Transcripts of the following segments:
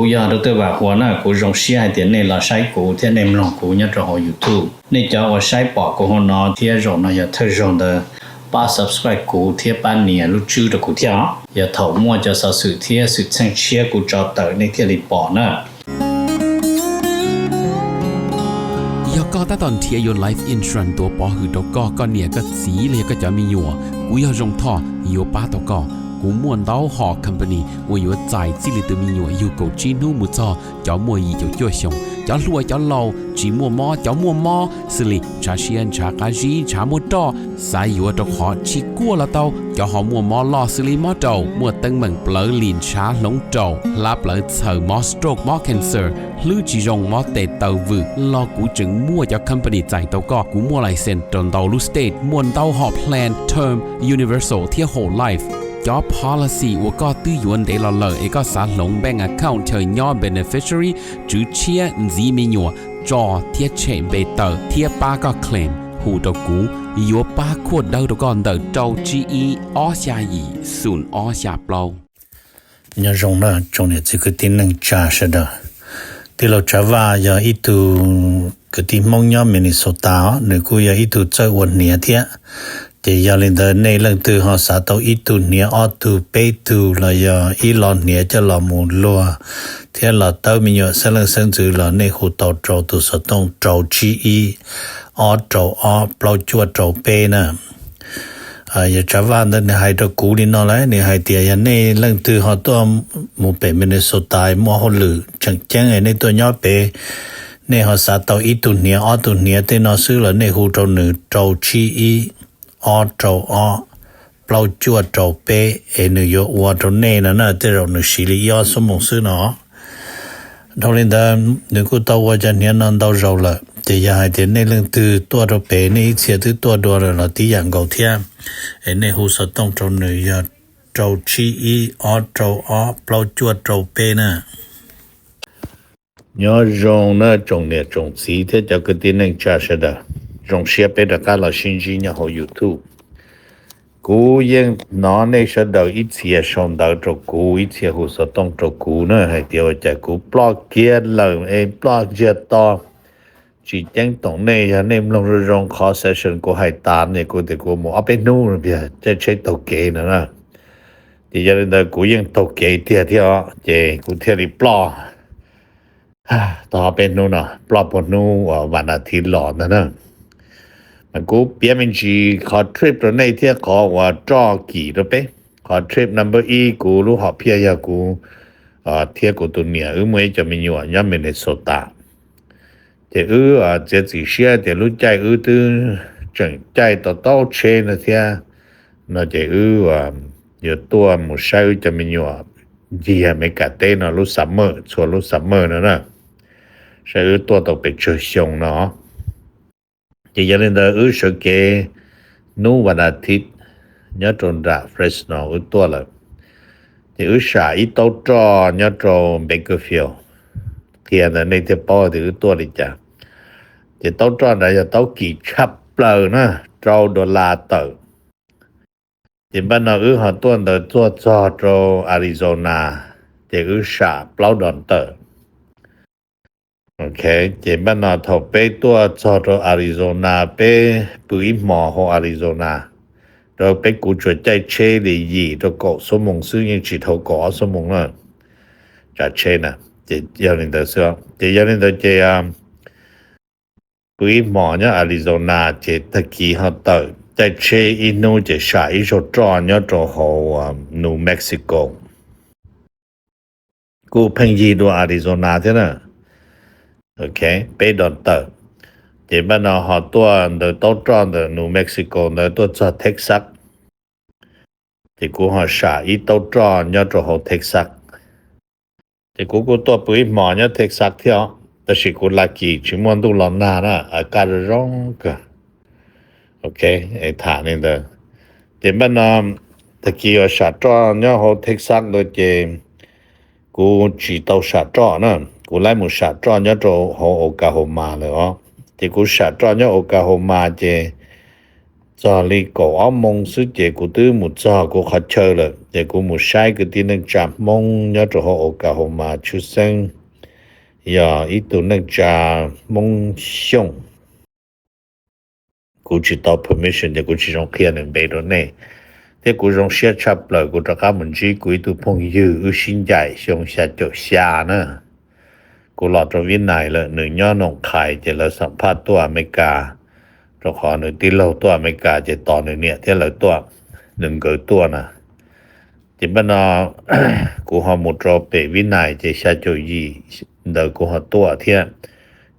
กูอยากรู้ตัวว่าหัวหน้ากูรงเสียเดี๋ยวนี้เราใช้กูที่ในลองกูเนี่ยจะหอ YouTube นี่จะว่าใช้ปอกกูหัวหน้าที่รงนะอย่าเธอรงเด้อป้า subscribe กูที่ป้าเนี่ยรู้ชื่อ的กูที่อย่าถอมั่วจะสสื่อที่สุดแสงเชียกูจะเตอในที่รีปอนะก็ตอนเทียยน Life Insurance ตัวปอหือตกก็เนี่ยก็สีเลยก็จะมีอยู่กูอยากจงท่ออยู่ป้าตกกูม่วนเต้าหอ company 我有在这里的มีอยู่有够จีนูมุจอจะมัวอีจะจ่วยชงจะรวยจะเล่าจีมัวมอจะมัวมอสิลิชาเชียนชากาจีชามัวดอสายอยู่ตกหอชิกัวละเต้าจะหอมัวมอลอสิลิมอดอมัวตึงเหมือนเปลือลินชาหลงโจลาเปลือเสือมอสโตรกมอ cancer หรือจีจงมอเตเตอวืรอกูจึงมัวจะ company ใจเต้าก็กูมัวไลเซนจนเต้าลูสเตทมวนเต้าหอ plan term universal ที่ whole life job policy 我ก็ตื้อยวนเดลเลอเอกสารลง bank account เธอย่อ beneficiary จื้อเชียจีมีหยัวจอเทียเชมเบเตอร์เทียป้าก็ claim หูตกูยัวป้าขวดเดาตก่อนเดาเจ้า GE อ้อชายีศูนย์อ้อชาเปล่าเนี่ยรงนะจงเนี่ยคือที่นึงจ่าชะดะที่เราจะว่าอย่าอีตูคือที่มองย่อมินิโซตาหรือกูอย่าอีตูเจอวันเนี่ยเทียจะยาลินเดในเรื่องตัวหาสาตัวอีตูเนี่ยออตูเปตูละยาอีลอนเนี่ยจะละมูลัวเทียละเต้ามีอยู่เสลังเส้นจือละในหูเต้าโจตัวสต้องโจจีอีออโจออเปล่าจวดโจเปนะอย่าจะว่าในไฮตะกูนี่นอเลยในไฮเตียในเรื่องตัวหาตัวมูเปมินโซตายมัวหลือจังแจ้งในตัวย่อเปในหาสาตัวอีตูเนี่ยออตูเนี่ยเตนอซื้อละในหูโจหนึ่งโจจีอีออโจออเปล่าจวดโจเปเนยวัวโจเน่นะเตเราหนึ่งสิริยอสมองซื้อเนาะทอลินดาหนึ่งกูตัวว่าจะเนี่ยนั่นตัวเราละจะยาให้เดี๋ยวในเรื่องตัวโจเปในเสียตัวเราที่อย่างเก่าเทียในหูสต้องโจหนึ่งยาโจชีอีออโจออเปล่าจวดโจเปนะยอรงนะจงเนี่ยจงสีที่จะกตินึงจ่าเสดาจงเสียไปตะการเราชินจีเนี่ยหอ YouTube กูยังนอนในเสดาอีเสียชนดาวจกูอีเสียหูสต้องจกูนะให้เดียวจะกูปลอกเกียร์เหล่าปลอกเจียต่อจีแจ้งตรงในอย่าเนมลงรงคอเซสชั่นกูให้ตามเนี่ยกูแต่กูมัวเอาไปนู่นเพียจะใช้ตกเกนะที่จะได้กูยังตกเกเที่ยวเจกูเที่ยวรีปลอกต่อเป็นนู่นน่ะปลอบปนู่วันอาทิตย์หลอดนะมันกูเปียมินจีขอทริปตัวในเที่ยขอว่าจอกี่ตัวเป้ขอทริป number กูรู้หอบเพียยากูเที่ยกูตัวเนี่ยมวยจะมีอยู่ย่ามินในโซตาจะเจสิเชียจะรู้ใจตื้อจังใจต่อเชนเที่ยน่าจะอยู่ตัวหมู่ใช้จะมีอยู่เยียไม่กะเต้นรู้ซัมเมอร์ส่วนรู้ซัมเมอร์นะใช้ตัวตกไปเฉยชงเนาะจะยันเดอเฉยเกนูวันอาทิตย์เนี่ยจนด่าเฟรชโนตัวละจะสายอีโตจอเนี่ยจนเบเกอร์ฟิลเทียนในเทปอถือตัวดิจ้ะจะโตจอไหนจะโตกี่ชับเปล่านะจอดอลลาร์เตอร์จะบ้านเราหาตัวเดอตัวจอโจอาริโซนาจะสาเปล่าดอนเตอร์โอเคเจ็บบ้านเราทบไปตัวจอดอาริโซนาไปปุยหมอของอาริโซนาเราไปกูช่วยใจเชลียีตัวเกาะสมองซึ่งยังฉีดเท่าเกาะสมองน่ะจะเชนะจะยานินเดอร์เสือจะยานินเดอร์จะปุยหมอเนี่ยอาริโซนาจะตะกี้เขาเตอใจเชอินูจะสายชดจอนเนี่ยตัวเขานิวเม็กซิโกกูเพิ่งยีตัวอาริโซนาใช่ไหมโอเคไปดอนเตอร์เจ็บบ้านเราหอตัวเดอต้นจอนเดอนิวเม็กซิโกเดอตัวจอเท็กซัสเจ็บกูหอสายอีต้นจอนเนี่ยตัวหอเท็กซัสเจ็บกูตัวปุยหมอเนี่ยเท็กซัสเที่ยวแต่สิกูลักกี้ชิมวันดูหลอนหน้านะอากาศร้อนกันโอเคไอ้ฐานนี่เด้อเจ็บบ้านเราตะกี้ว่าสาจอนเนี่ยหอเท็กซัสโดยเจกูจีเตาสาจอนะกูไล่หมู่สาจอนเนี่ยตัวหอโอกาโฮมาเลยอ๋อที่กูสาจอนเนี่ยโอกาโฮมาเจ giờ li cổ áo mông sư chế của tư một giờ của khách chơi là chế của một sai cái tin năng chạm mông nhớ cho họ cả họ mà chú sinh giờ ít tụ năng chạm mông xong của chỉ tao permission để của chỉ trong kia nên bề đó này thế của trong xe chập lời của các mình chỉ của tụ phong dư ưu sinh giải xong xe chỗ xa nữa của lọt trong viên này là nữ nhớ nông khai chế là sản phátตัวอเมริกาเราขอหนึ่งที่เราตัวอเมริกาจะต่อหนึ่งเนี่ยที่เราตัวหนึ่งเกิดตัวนะจิบันกูหอมุดรอเปวินัยจะชาโจยีเดกูหอตัวเทีย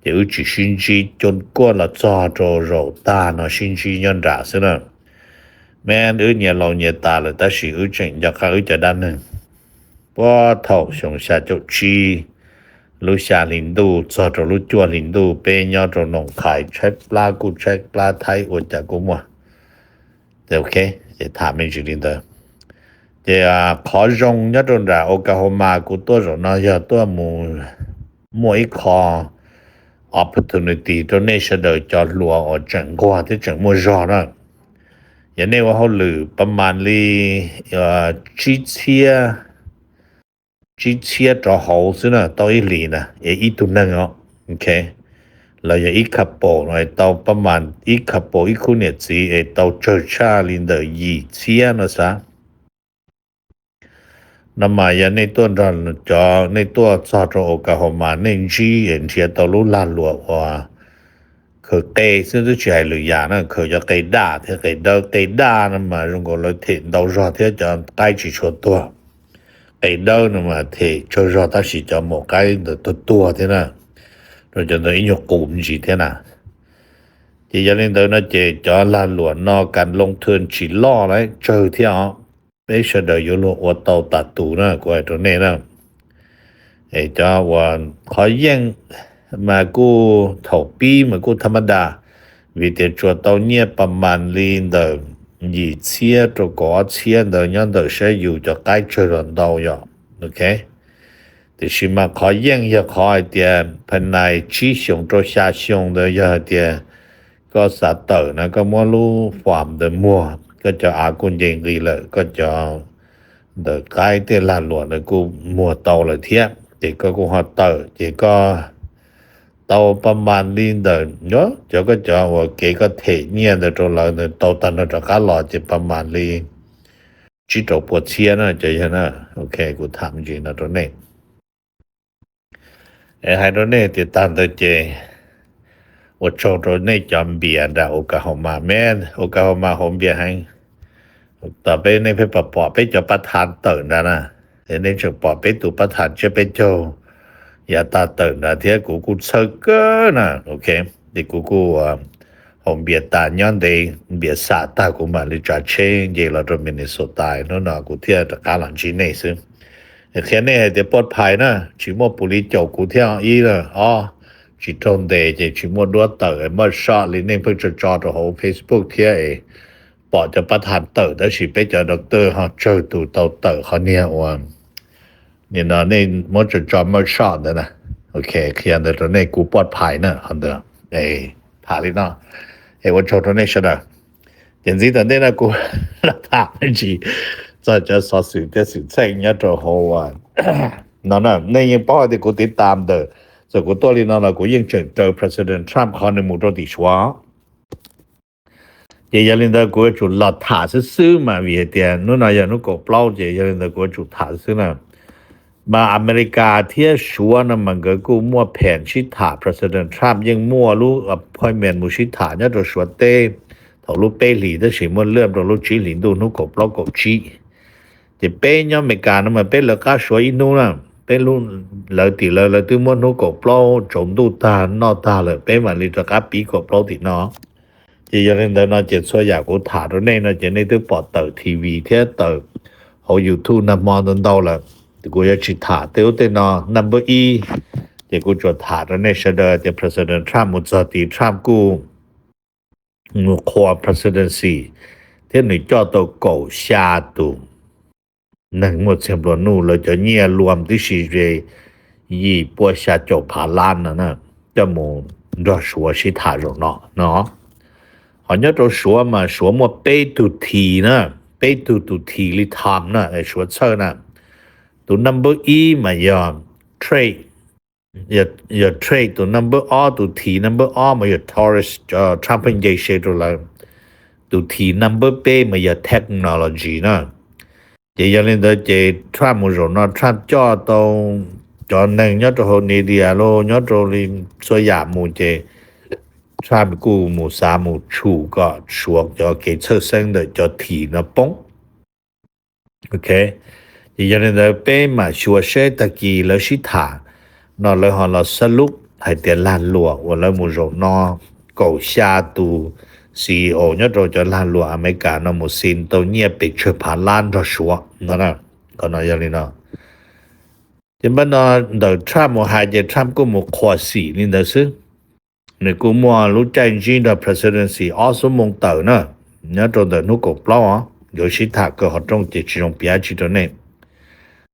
จะอุจิชินจีจนกว่าละจอโจโรตาเนาะชินจีย้อนด่าซะเนาะแม่นเนี่ยเราเนี่ยตาเลยแต่สิจังอยากเขาจะดันนึงบ่เท่าสงชาโจจีลูกชาลินดูจอดลูกจัวลินดูเป็นยอดนงขายใช้ปลากูใช้ปลาไทยอดจากกูมัวแต่โอเคจะถามไม่จริงเด้อจะขอจงยอดนราโอกาโฮมากูตัวจนอยตัวมูอีคอ opportunity donation เด้อจอหลัวอจังกว่าที่จังมัวจอนะอย่างนี้ว่าเขาหรือประมาณ几千着好是呢到一里呢也一度能哦 OK แล้วอย่าอีกขับโปหน่อย到ประมาณอีกขับโปอีกคู่เนี่ยสิ到这ชาลินเด2000นะซะ那么呀ในตัวนั้นจะในตัวซอโตโอกาโฮมาในจีเห็นเทียตลุลาลัวว่าคือเกซึ่งจะใช้หรืออย่างนั้นคือจะเกด่าเท่าเกด่านั่นมารงก็เลยเห็น到รอเท่าจะใกล้ชิดตัวไอ้ดาวน่ะมาเทช่วยรอตัดสิจะหมกไก่ตัวเท่านั้นเราจะได้ยกกลุ่มจีเท่านั้นที่จะเล่นเดินนะเจจะลาหลวนนอกันลงทุนฉีล่อเลยเจอที่อ๋อไม่ใช่เดี๋ยวอยู่ว่าเตาตัดตูนะกว่าตัวนี้นะไอ้จะว่าขอแย่งมากูถกปีมากูธรรมดาวิธีจวดเตาเนี่ยประมาณลินเดิม2000ตัวก็1000的样的是有就该吃人道呀 OK แต่是嘛ขอแย่ง也ขอ一点ภายในชี้ชงตัว下ชง的一点ก็สะเตอนะก็มัวรู้ความ的มัวก็จะอากุญยิงดีเลยก็จะเดอใกล้เตลาหลวงนะกูมัวเตาเลยเทียเด็กก็กูหอเตอเด็กก็เตาประมาณนี้เดินเนาะจะก็จะว่าเกก็เทเนี่ยเดินตรงเราเนี่ยเตาตันเราจะการหล่อจะประมาณนี้จิตตกปวดเชียนะจะยังนะโอเคกูถามจริงนะตรงนี้ให้ตรงนี้ติดตามตัวเจว่าโชว์ตรงนี้จำเบียร์ได้โอกาสมาแม่โอกาสมาหอมเบียร์ให้ต่อไปในเพปอไปจะประธานเติร์นนะในจะปอไปตุประธานจะเป็นโจอย่าตาเติร์นนะที่กูเชิญก็นะโอเคที่กูหอมเบียร์ตาย้อนเดเบียร์สาตากูมาลิจ่าเชงเยลาโดมินิโซตายนั่นนะกูเที่ยวตะการหลังจีนี่ซึ่งแค่นี้เดี๋ยวปลอดภัยนะชิโมปุริเจ้ากูเที่ยวอีเลยอ๋อชิตรงเดจะชิโมดัวเตอร์เมื่อชอลินี่เพิ่งจะจอตัวของ Facebook เที่ยวปอจะประทานเตอร์แต่สิไปเจอด็อกเตอร์ฮะเจอตู่เตอร์เขาเนี่ยว่าเนี่ยนะนี่มันจะจอเมื่อชอนะโอเคเคลียร์แต่ตอนนี้กูปลอดภัยนะฮันเดอร์ผ่าลินะวันโชว์ตอนนี้ใช่ไหมอย่างที่ตอนนี้นะกูรักษาไม่จีจะสอดสื่อจะสื่อแจ้งเนี่ยตัวหัวนั่นน่ะในยังป้อที่กูติดตามเด้อส่วนกูตัวนี้นั่นน่ะกูยังเจอ President Trump เขาในหมู่ตัวดิฉัน也人的国主老塔是收嘛为点，侬那样侬搞不了这人的国主塔是呢。มาอเมริกาเที่ยชัวนะมันก็กูมั่วแผนชิถา President Trump ยังมั่วรู้ appointment มุชิถาเนี่ยตัวชัวเต้ถอรู้เป้หลีได้สิมั่วเลื่อมตัวรู้จีหลินดูนุกบล็อกกบจีจะเป้เนี่ยอเมริกานะมันเป็นแล้วก็ชัวอีนู้นน่ะเป็นรู้เลยติเลยตัวมั่วนุกบล็อกจมดูตานอตาเลยเป็นมันเลยตัวก็ปีกบล็อกติเนาะที่ยังเดินนอเจ็ดชัวอยากกูถาตัวนี้นะจะในตัวปอดเตอร์ทีวีเที่ยเตอร์เขา YouTube นะมองจนเดาเลยกูจะชิถาเตียวเตนอ number E เดี๋ยวกูจดถาแล้วในเสดอเดี๋ยว President Trump มุจติ Trump กูคอ presidency เที่ยหนึ่งจอตัวเก่าชาตุหนึ่งหมดเสียบรนูเราจะเนี่ยรวมที่สี่เรยี่ปัวชาจบผ่าล้านนะจะมูรอชัวชิถาหรอกเนาะเขา họ nhớ rồi số mà số một bê tụ thì nè bê tụ thì li tham nè ai số sơ nè tụ number e mà giờ trade giờ trade tụ number o tụ thì number o mà giờ Taurus Trump in dây xe rồi là tụ thì number b mà giờ technology nè chỉ cho nên đó chỉ Trump một rồi nó Trump cho nên nhớ rồi hồi này đi alo nhớ rồi li số giảm một chỉ Trump cú một sa một chủ có xuống cho cái车身的叫体呢崩 OK chỉ cho nên là bên mà xua xe ta kỳ là sĩ thả nó là họ là sơ lúc hay tiền lan lụa và là một rồi nó cầu xa tù CEO nhất rồi cho lan lụa America nó một xin tàu nhẹ bị chụp phá lan cho xua nó nè còn nó như nó nhưng mà nó đợi Trump một hai giờ Trump có một khoa sĩ nên đó chứ nếu cô mua lúc tranh chiến đó presidency also mong tờ nữa nhớ rồi đợi nó cột lâu á rồi sĩ thả cơ họ trong chỉ trong bia chỉ đó này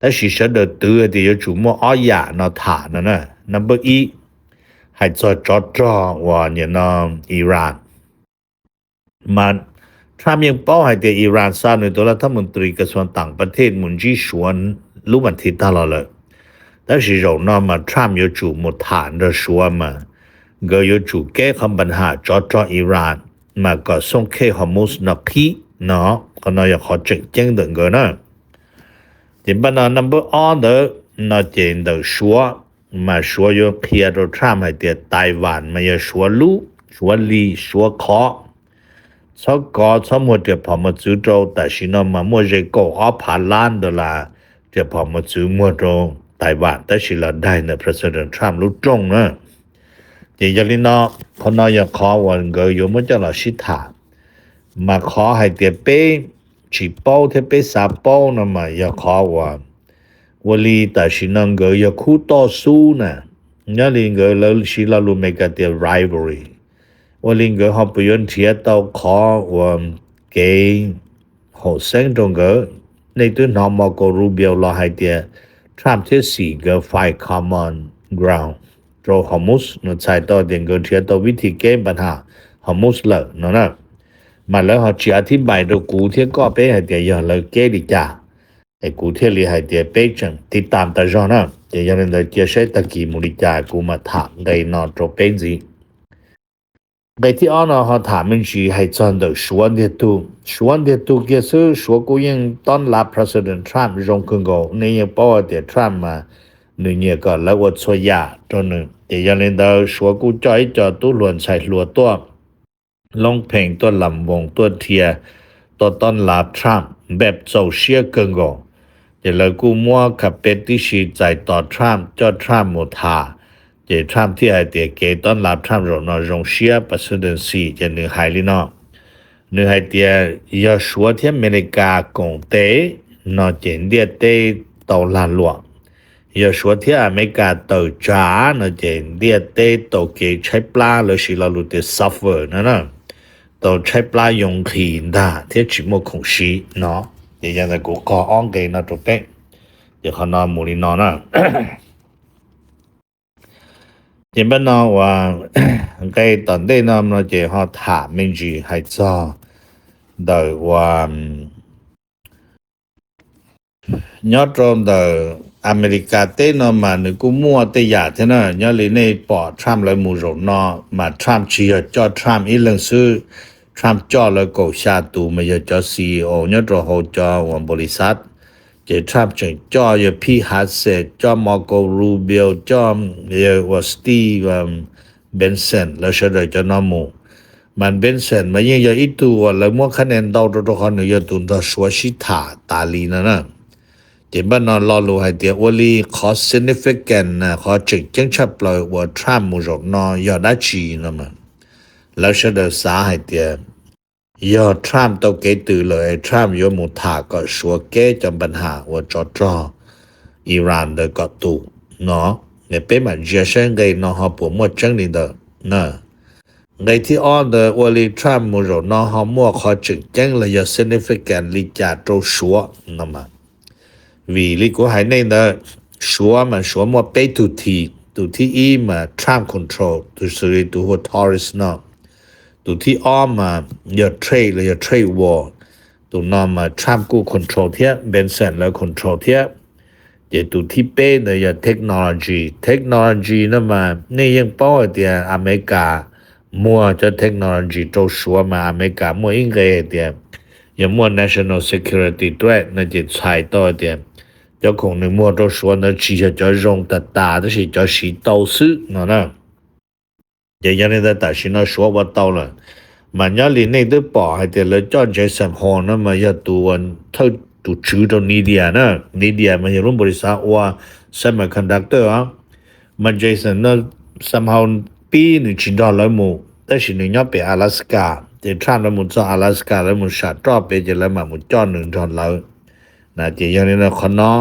แต่สิเสดตือที่อยู่มออยาเนาะฐานนั่นน่ะ number E ให้จอดว่าเนี่ยเนาะอิหร่านมันทรัมป์ยังเป้าให้ที่อิหร่านสร้างในตัวรัฐมนตรีกระทรวงต่างประเทศมุนจีชวนรู้มันที่ตลอดเลยแต่สิเราเนาะมาทรัมป์อยู่หมดฐาน的说嘛ก็อยู่แก้ปัญหาจออิหร่านมาก็ส่งแค่ฮอร์มุสนักขี้เนาะก็เนาะอยากขอเจ๋งๆดึงก็เนาะthì bây giờ number on đó nó trên đầu số mà số yo kia đồ Trump hay tiệt Đài Loan mà yo số lũ số lý số khó số có số một tiệt phò một chữ châu tại vì nó mà mua gì cổ ở Hà Lan đó là tiệt phò một chữ mua châu Đài Loan tại vì là đại nè President Trump lúc trong nữa thì cho nên nó con nói yo khó hoàn người yo mới cho là sĩ thả mà khó hay tiệt bê chỉ bao thế bé sa bao nó mà ya khó quá vì tại vì nó người ya khu to su nè nhớ liền người lớn chỉ là luôn mấy cái rivalry vì người họ bây giờ chỉ tao khó và cái họ sinh trong người này tôi nói mà có Rubio là hay tiệt Trump thế gì cái fight common ground rồi Hamas nó chạy tao đến người chỉ taoวิธีแก้ปัญหา Hamas เลยนั่นน่ะmà lỡ họ chỉอธิบายดูกูเที่ยก็ไปให้เดียวเลยแก้ดีจ้าไอ้กูเที่ยลีให้เดียวไปจังติดตามตาจอนะเดี๋ยวยังเลยจะใช้ตะกี้มูลิจากูมาถามได้นอตรงเป็นสิไปที่อ้อนเขาถามมันสิให้จอนเดชวนเดียตูเกี่ยวกับชัวกูยังต้อนรับ President Trump รงขึ้นก็นี่ยังป้อเดีย Trump มาหนึ่งเนี่ยก็แล้วว่าช่วยยาจนนึงเดี๋ยวยังเลยชัวกูจ่อยจอตู้หลวนใส่หลัวตัวลงเพลงตัวลำวงตัวเทียตัวต้นลาทรัมป์แบบโซเชียลเกินก็เดี๋ยวเรากูมัวขับเป็นที่ชีใจต่อทรัมป์เจ้าทรัมป์หมดท่าเดี๋ยวทรัมป์ที่ไอเดียเกต้นลาทรัมป์เราเนาะรงเชียประธานาธิบดีจะหนึ่งไฮลีเนาะหนึ่งไอเดียยาชัวที่อเมริกากงเตะเนาะเจนเดียเตะต่อลานหลวงยาชัวที่อเมริกาต่อจ้าเนาะเจนเดียเตะต่อเกใช้ปลาเลยสิเรารู้แต่ซัฟเวอร์นะ 都ใช้ปลายงขีนได้ที่จิมคงชีเนาะเดี๋ยวยังไงกูขออ้องเกนะตัวเป๊ะเดี๋ยวเขานอนมูลีนอนนะเดี๋ยวบ้านนอนว่าไกตอนได้นอนเราจะเขาถามมินจีให้จ้าโดยว่าย้อนตรงโดยอเมริกาเต้นมาหนึ่งกูมั่วเตยาเท่านั้นย้อนเลยในปอดทรัมป์เลยมูโรนอมาทรัมป์เชียจอทรัมป์อีเรื่องซื้อทรัมป์จอเลยกูชาตูมาจอ CEO ย้อนตรงเขาจอวันบริษัทเจทรัมป์จึงจออยู่พี่ฮัสเซจอมาโกรูเบียจอว่าสตีฟเบนสันแล้วเฉลยจอนอมูมันเบนสันมายังอีตัวแล้วมั่วคะแนนดาวตัวคนหนึ่งอยู่ตุนตัวชัวชิตาตาลีนั่นนะเดี๋ยวบ้านนอนรอรู้ให้เดี๋ยววันนี้ขอ significant นะขอจึงชับเลยว่าทรัมป์มุจนอยอดได้จีนะมันแล้วเฉลยสาให้เดี๋ยวยอดทรัมป์ต้องเกตื่นเลยทรัมป์ยอมุทาก็ชัวแก้จำปัญหาว่าจออิหร่านเดก็ตูเนาะเนี่ยเป็นมันเจสันไงเนาะเขาปวดหมดจังนี่เด้อนะในที่อ้อนเดวันนี้ทรัมป์มุจนเขามั่วขอจึงเลยยอด significant ลิจาโตชัวนะมันvì lý của hải này là số mà bay tụ thi ý mà Trump control tụ xử lý tụ hồ Taurus nó tu thi om mà your trade là your trade war tu nó mà Trumpกู control เทีย Benson แล้ว control เทียจะtu thi pe là your technology นั่นมานี่ยังป้อเตียอเมริกามัวจะ technology โตชัวมาอเมริกามัวอิงเกเตียยังมัว national security threat 那จะใช้ต่อเตียเจ้าของนึงมัวโตชัวนะchỉจะ用的大的是叫是导师那也让人家大心那说我到了มันยาลีนี่ได้ปอให้แต่ละจอนใจสัมพรนะมาอย่าตัวเท่าตัวชื่อตรงนี้เดียนะนี่เดียมันจะร่วมบริษัทว่า semiconductor มันใจสันนะ somehow ปีนึงชินดอลแล้วมูแต่สินึงยอไป阿拉斯加แต่ทางแล้วมูจะ阿拉斯加แล้วมูชาตรอไปจะแล้วมามูจอนนึงจอนแล้วนะจะอย่างนี้นะคนน้อ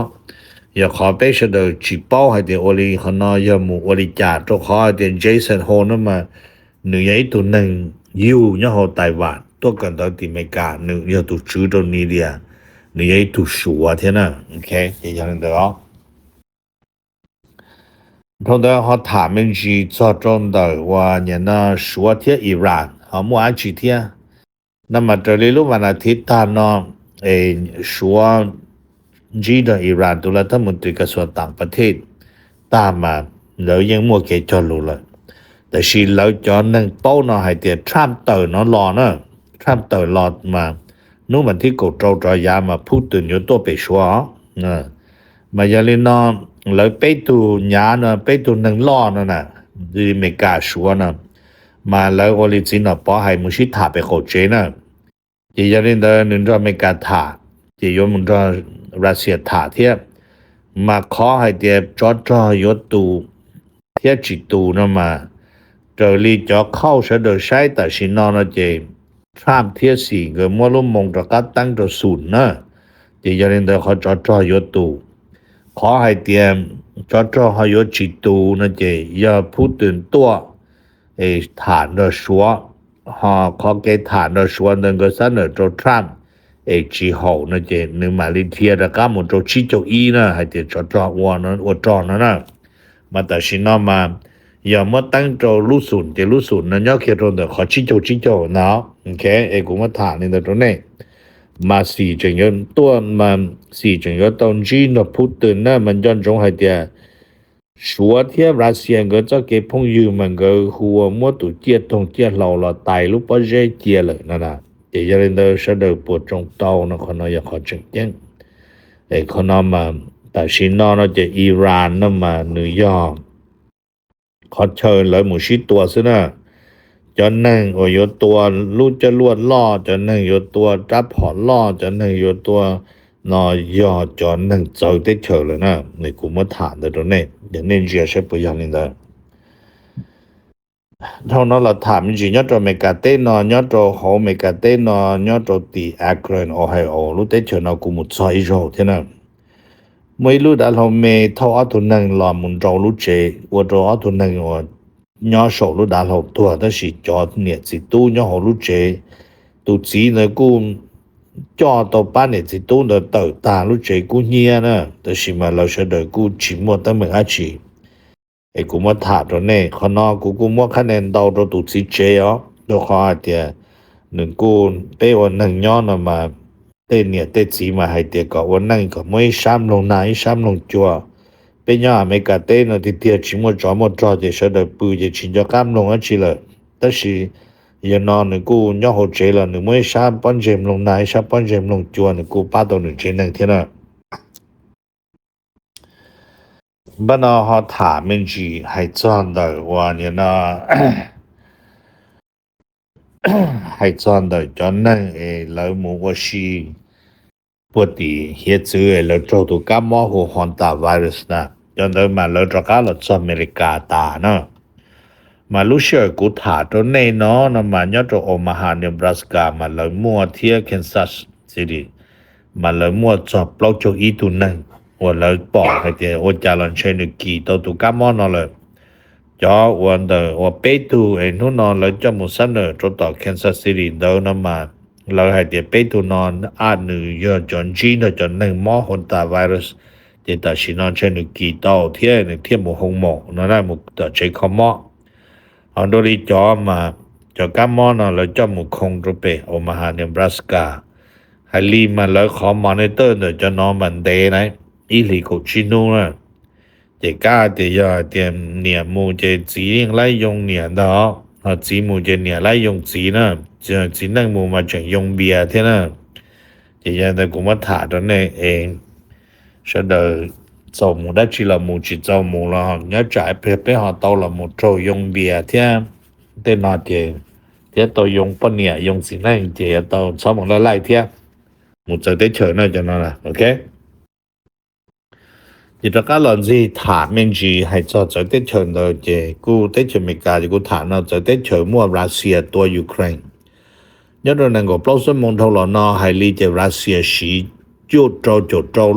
อย่าขอไปเสดจีเป้าให้แต่โอลีคนน้ออย่ามูโอลีจ่าตัวขอให้แต่เจสันโฮนั่นมาหนึ่งอย่างตัวหนึ่งอยู่เนี่ยเขาไต้หวันตัวกันตอนที่ไม่กล้าหนึ่ง要读书到你的你要读书啊天哪 OK อย่างนั้นเด้อ通常เขาถามมันจีจอจง的ว่าเนี่ยนะ说ที่อิหร่านเขามั่วจีที่那么这里如果那提到呢说จี的อิหร่านตัวละทั้งหมดที่กระทรวงต่างประเทศตามมาแล้วยังมั่วเกจรู้เลยแต่สิเราจอนึงเป้าเนาะให้เตียทรัมป์เตอร์เนาะรอเนาะทรัมป์เตอร์รอมานู่นมันที่กดจอยามาพูดถึงอยู่ตัวไปชัวมาอย่าเลยเนาะแล้วไปตูญาเนาะไปตูนึงรอเนาะน่ะดีไม่กล้าชัวเนาะมาแล้วออริจินเนาะปอให้มุชิถาไปเข้าใจนะอย่าเลยเนาะนึงจะไม่กล้าถาจะยอมจะรัสเซียถาเทียมาขอให้เตียจอยตูเทียจิตูเนาะมา这里叫靠实的晒的是那那些产贴士个莫路蒙着个当着损呢，这些人都好找有度，ขอให้เตรียม找还有几度那些要普顿多ฐาน的说哈ขอ给ฐาน的说能够三的做产之后那些你买里贴的干么做791呢还得找我呢我找呢嘛但是那么อย่ามาตั้งโจรู้ศูนย์จะรู้ศูนย์นั้นยอเขียนตรงเดี๋ยวขอชี้โจเนาะโอเคกูมาถามในตรงนี้มาสี่จังยนตัวมันสี่จังยนตอนจีนพูดถึงนะมันย้อนจงให้เดียชัวเทียบรัสเซียก็จะเก็บพงยูมันก็หัวมัวตุเจียตรงเจียเราตายลูกปะเจเจียเลยนั่นน่ะเดี๋ยวเดินเสด็จปวดจงเต้านะคนน้อยอยากขอจังเจ้งคนน้อยมาแต่ชินน้อยจะอิหร่านนั่นมานิวยอร์กขอเชิญเลยหมู่ชิตัวซะนะจนหนึ่งอยู่ตัวลูกจะลวดล่อจนหนึ่งอยู่ตัวจับหอล่อจนหนึ่งอยู่ตัวนอยอจนหนึ่งเจอได้เฉยเลยนะในกูมาถามแต่ตรงนี้เดี๋ยวนี้จะใช้ปุยอย่างนี้เลยเท่านั้นเราถามจริงๆยอดตัวเมกาเต้นยอดตัวโฮเมกาเต้นยอดตัวตีแอคเรนโอไฮโอรู้ได้เฉยนะกูมุดซอยโจเท่านั้นไม่รู้แต่เราเมเท่าตัวหนึ่งหลอมุนโจรู้เจว่าตัวหนึ่งว่าย่อโฉรู้แต่เราตัวแต่สิจอเนี่ยสิตู้ย่อรู้เจตัวจีเนี่ยกูจอตัวป้าเนี่ยสิตู้เนี่ยเต่าตารู้เจกูเหี้ยนะแต่สิมาเราเฉยกูชิมหมดตั้งเหมือนอาชีกูมาถามตัวนี้ข้างนอกกูมั่วคะแนนดาวตัวจีเจอ๋อตัวข้อเดียหนึ่งกูเป้วันหนึ่งย้อนมาเต้เนี่ยเต้จีมาให้เดียก็วันนั้นก็ไม่ซ้ำลงไหนซ้ำลงจัวเป็นยังไม่กล้าเต้นที่เดียชิมว่าจอจะเสด็จปืนจะชินจะข้ามลงอ่ะชิเลยแต่สิยันนอนหนึ่งกูย่อหัวใจละหนึ่งไม่ซ้ำป้อนเจมลงไหนซ้ำป้อนเจมลงจัวหนึ่งกูป้าตัวหนึ่งเจนหนึ่งเท่านั้นบ้านเราถามมันจีให้จอนได้ว่าเนี่ยนะให้จอนได้จอนนั่งแล้วมูว่าชีปวดดีเหี้ยจื้อแล้วโจตุกามอหัวฮอนตาไวรัสนะจนเดินมาแล้วตระกาลจอเมริกาตาเนาะมาลูเชื่อกูถาตัวในเนาะนะมันยอดโอมาฮาเนบราสกามาแล้วมัวเทียแคนซัสซิตี้มาแล้วมัวจอบปลอกโจอีตุนึงว่าแล้วบอกให้เจโอจาลันเชนกีตัวตุกามอนอเลยจอวันเดอว่าเปตูนู่นนอนแล้วจะมุสันเนอร์ตัวแคนซัสซิตี้เดินมาเราให้เดี๋ยวไปตัวนอนอาหนึ่งยอดจนจีนจนหนึ่งหม้อฮอนตาไวรัสเดี๋ยวแต่ชินอนเช่นกี่ต่อเที่ยหนึ่งเที่ยหมู่หงหมอกนั่นแหละหมู่แต่ใช้คอมหม้ออันโดริจอมา cho cá mò nó là cho một không rồi bề Omaha Nebraska hay li mà lỡ khó monitor được cho nó vấn đề này ý lý của chino nè chỉ cả thì giờ tiền niệm mù chỉ chỉ lại dùng niệm đó hoặc chỉ mù chỉ niệm lại dùng chỉ nè chỉ năng mù mà chẳng dùng bia thế nè chỉ giờ tôi cũng mất thả đó này sau đó sau mù đã chỉ là mù chỉ sau mù là nhớ trải bề họ tàu là một trâu dùng bia thế tên nó thì tôi dùng bao nhiêu dùng gì này thì tôi sau một lần lại thế một giờ tới chờ nữa cho nó là ok thì tất cả lần gì thả mình chỉ hay cho giờ tới chờ nữa thì cô tới chờ mình cả thì cô thả nó giờ tới chờ mua Russia tua Ukraine nhớ rồi năng có bao nhiêu món thầu là nó hay li cho Russia xí chỗ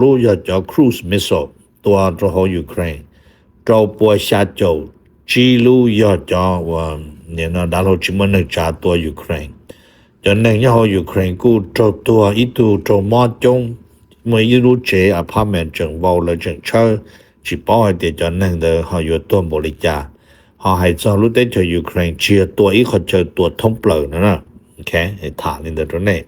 luôn cho cruise missile tua cho họ Ukraine cho bùa xa chỗ chỉ lu cho nên nó đã lâu chỉ muốn được trả tua Ukraine cho nên họ Ukraine cũng cho tua ít cho mót chung mỗi ít lúc chế apartment chẳng vào là chẳng chơi chỉ bảo để cho nên là họ有tua bổ lý trả họ hay cho lúc đấy cho Ukraine chia tua ít họ chơi tua thông bờ nữa nè ok thả lên đó này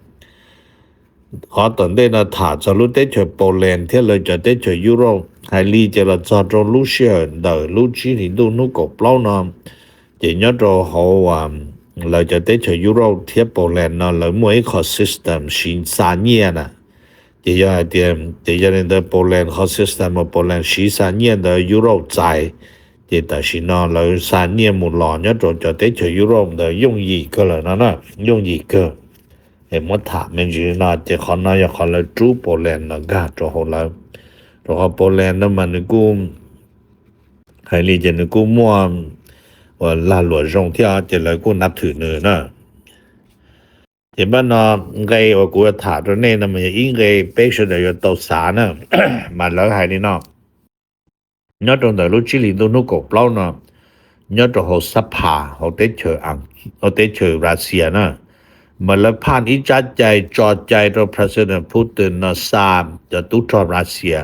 họ tuần đây là thả cho lúc đấy cho Poland thế là cho đấy cho Europe hay li cho là cho Russia đời lúc chỉ thì đâu nó có bao nó chỉ nhớ rồi họ là cho tới cho Europe thiết Poland nó là mỗi cái system xin xa nhẹ nè chỉ giờ nên tới Poland có system mà Poland xin xa nhẹ tới Europe dài thì tại vì nó là xa nhẹ một lọ nhớ rồi cho tới cho Europe là dùng gì cơ là nó nè dùng gì cơ thì mất thả mình chỉ nó chỉ khó nói khó là chú Poland là gạt cho họ là rồi họ Poland nó mà nó cũng hay lý cho nó cũng mua là lụa rong theo thì lại cũng nắp thử nữa nè thì bên nó gây ở của thả cho nên là mình ý gây bế sự để tàu xá nè mà lỡ hay đi nó nhớ trong đời lúc chỉ lý tôi nó cổ lâu nè nhớ trong hồ sắp hà hồ tế chờ ăn hồ tế chờ Russia nè mà lỡ phan ý trả chạy cho chạy cho President Putin nó xa cho tú cho Russia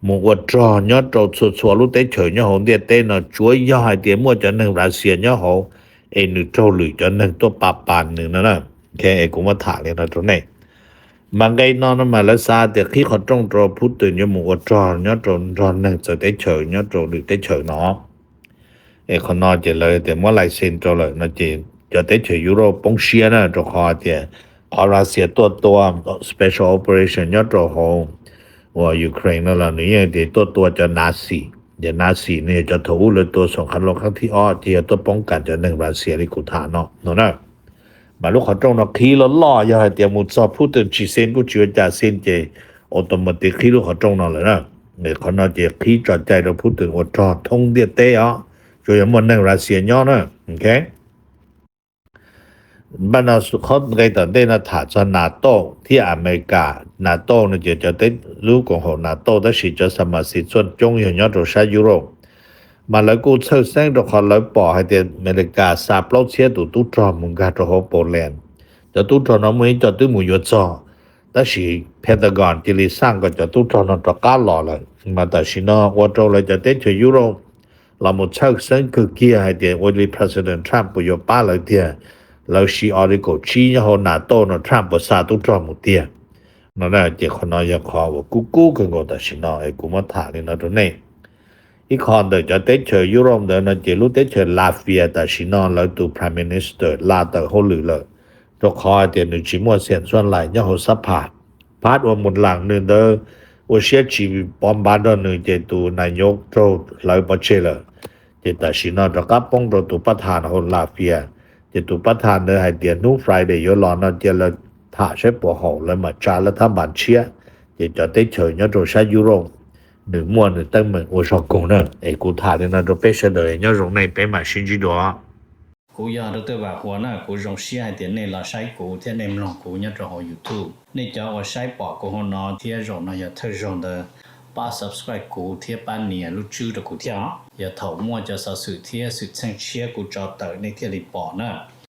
một vật trò nhớ trò xua lúc tế trời nhớ hồn địa tế nó chúa do hai tiếng mua cho nên Russia nhớ hồ nữ trâu lưỡi cho nên tôi bà bàn nữa nè ok cũng mà thả lên ở chỗ này mà gây nó mà là xa thì khi họ trong trò Putin như một vật trò nhớ trò nên giờ tế trời nhớ trò lưỡi tế trời nó còn nói chỉ lời thì mỗi lại xin cho lời nó chỉ cho tế trời Europe bóng xia nè cho họ thì họ Russia tua special operation nhớ trò hồ Ukraine là những thì tôi cho Nazi và Nazi này cho thủ là tôi sống khăn lông khăn thi thì tôi bóng cảnh cho nên Russia đi cụ thả nó nè mà lúc họ trong nó khí nó lo cho hai tiền một số Putin chỉ xin của chưa trả xin thì automatic khí lúc họ trong nó là nè để họ nói chỉ khí cho chạy được Putin của cho thông điện tế đó rồi một nên Russia nhỏ nè ok ban đầu họ gây tận đây là thả cho NATO thì America NATO nó chỉ cho tới lúc của họ NATO đó chỉ cho sao mà sự chuẩn trong nhiều nhất rồi sai Euro mà lại cũng sơ sáng được họ lại bỏ hay thì America sạp lâu xe tụ tú trò một gà cho họ Poland cho tú trò nó mới cho tới mùi vô cho đó chỉ Pentagon chỉ lý sang cho tú trò nó cho cá lò lại mà tại vì nó qua trâu lại cho tới cho Euro là một sơ sáng cực kia hay thì với President Trump của vô ba lại thìเราชีออริโกชีเนี่ยเขาหน้าโตเนาะทรัมป์ภาษาตุจอมเตียนั่นแหละเจ้าคนน้อยขอว่ากูกันก็แต่สิเนาะไอ้กูมาถามนี่เนาะตรงนี้อีกคนเดี๋ยวจะเตเชอยุโรปเดี๋ยวนะเจรู้เตเชอลาเฟียแต่สิเนาะแล้วตัว Prime Minister ลาแต่เขาหรือเลยตัวคอเดี๋ยวนึงชิมัวเสียนส่วนไหลเนี่ยเขาสับผ่าพาดว่าหมดหลังนึงเด้อว่าเสียชีวิตบอมบาร์ดนึงเจตัวนายกโตเลยบ่เชเลยเจแต่สิเนาะจะกับป้องตัวประธานเขาลาเฟียจะตัวประธานเนี่ยให้เดียนูFriday อยู่รอนะจะละถ่าใช้ปอหอแล้วมาจาแล้วถ้าบันเชียจะได้เฉยเนี่ยโดยใช้ยุโรปหนึ่งม้วนหนึ่งตั้งเหมือน我说工呢กูถ่าเนี่ยนะโดยเปเชเลยเนี่ยตรงในไปมา新几多กูยอดตัวว่าหัวหน้ากูรงเสียให้เดียนในเราใช้กูเที่ยในมลองกูเนี่ยจะหอ YouTube ในจอว่าใช้ปอกูหัวนอเที่ยรงนะอย่าเธอรงเดป้า subscribe กูเที่ยป้านเนี่ยรู้ชื่อตะกูเที่ยอย่าเถามั่วจะสะสื่อเที่ยสื่อแช่งเชียกูจอเตอในเที่ยรีปอนะ